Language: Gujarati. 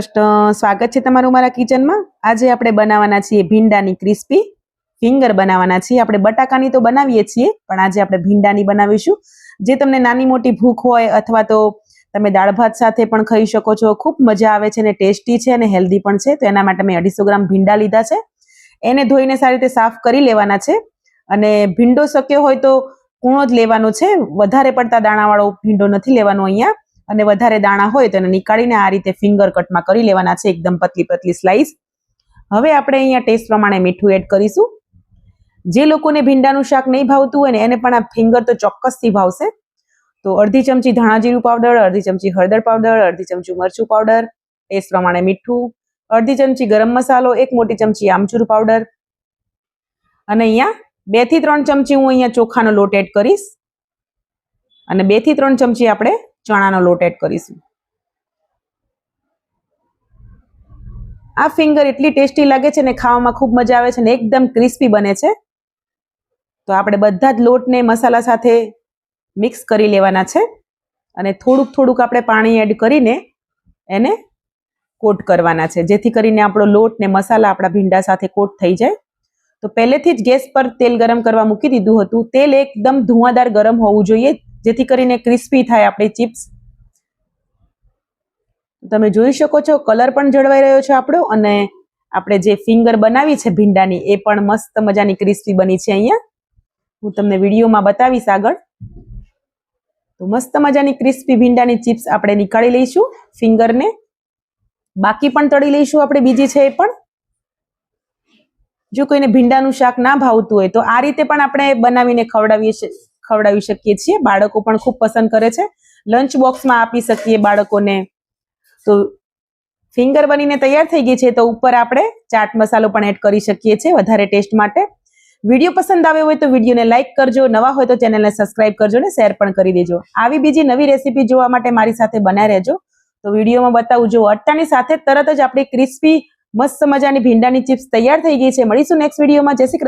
સ્વાગત છે તમારું મારા કિચનમાં। આજે આપણે બનાવવાના છીએ ભીંડાની ક્રિસ્પી ફિંગર બનાવવાના છીએ। આપણે બટાકાની તો બનાવીએ છીએ, પણ આજે આપણે ભીંડાની બનાવીશું, જે તમને નાની મોટી ભૂખ હોય અથવા તો તમે દાળ ભાત સાથે પણ ખાઈ શકો છો। ખૂબ મજા આવે છે અને ટેસ્ટી છે અને હેલ્ધી પણ છે। તો એના માટે મેં 250 ગ્રામ ભીંડા લીધા છે। એને ધોઈને સારી રીતે સાફ કરી લેવાના છે અને ભીંડો શક્ય હોય તો કૂણો જ લેવાનો છે, વધારે પડતા દાણાવાળો ભીંડો નથી લેવાનો અહીંયા। અને વધારે દાણા હોય તો એને નીકાળીને આ રીતે ફિંગર કટમાં કરી લેવાના છે, એકદમ પતલી પતલી સ્લાઈસ। હવે આપણે અહીંયા ટેસ્ટ પ્રમાણે મીઠું એડ કરીશું। જે લોકોને ભીંડાનું શાક નહીં ભાવતું હોય ને એને પણ આ ફિંગર તો ચોક્કસથી ભાવશે। તો અડધી ચમચી ધાણા જીરું પાવડર, અડધી ચમચી હળદર પાવડર, અડધી ચમચી મરચું પાવડર, ટેસ્ટ પ્રમાણે મીઠું, અડધી ચમચી ગરમ મસાલો, 1 મોટી ચમચી આમચૂર પાવડર અને અહીંયા 2 થી 3 ચમચી હું અહીંયા ચોખાનો લોટ એડ કરીશ અને 2 થી 3 ચમચી આપણે ચણાનો લોટ એડ કરીશું। આ ફિંગર એટલી ટેસ્ટી લાગે છે ને ખાવામાં ખૂબ મજા આવે છે ને એકદમ ક્રિસ્પી બને છે। તો આપણે બધા જ લોટને મસાલા સાથે મિક્સ કરી લેવાના છે અને થોડુંક થોડુંક આપણે પાણી એડ કરીને એને કોટ કરવાના છે, જેથી કરીને આપણો લોટ ને મસાલા આપણા ભીંડા સાથે કોટ થઈ જાય। તો પહેલેથી જ ગેસ પર તેલ ગરમ કરવા મૂકી દીધું હતું। તેલ એકદમ ધુઆંદાર ગરમ હોવું જોઈએ, જેથી કરીને ક્રિસ્પી થાય આપણી ચિપ્સ। તમે જોઈ શકો છો કલર પણ જળવાઈ રહ્યો છે આપણો, અને આપણે જે ફિંગર બનાવી છે ભીંડાની એ પણ મસ્ત મજાની ક્રિસ્પી બની છે। અહીંયા હું તમને વિડીયોમાં બતાવીશ આગળ। તો મસ્ત મજાની ક્રિસ્પી ભીંડાની ચિપ્સ આપણે નીકાળી લઈશું ફિંગરને, બાકી પણ તળી લઈશું આપણે બીજી છે એ પણ। જો કોઈને ભીંડાનું શાક ના ભાવતું હોય તો આ રીતે પણ આપણે બનાવીને ખવડાવી શકીએ છીએ। બાળકો પણ ખૂબ પસંદ કરે છે, લંચ બોક્સમાં આપી શકીએ બાળકોને। તો ફિંગર બનીને તૈયાર થઈ ગઈ છે, તો ઉપર આપણે ચાટ મસાલો પણ એડ કરી શકીએ છીએ વધારે ટેસ્ટ માટે। વિડીયો પસંદ આવ્યો હોય તો વિડીયોને લાઇક કરજો, નવા હોય તો ચેનલને સબસ્ક્રાઇબ કરજો ને શેર પણ કરી દેજો। આવી બીજી નવી રેસીપી જોવા માટે મારી સાથે બનાવી રહેજો। તો વિડીયોમાં બતાવું જો અટ્ટાની સાથે તરત જ આપણી ક્રિસ્પી મસ્ત મજાની ભીંડાની ચિપ્સ તૈયાર થઈ ગઈ છે। મળીશું નેક્સ્ટ વિડીયોમાં। જય શ્રી કૃષ્ણ।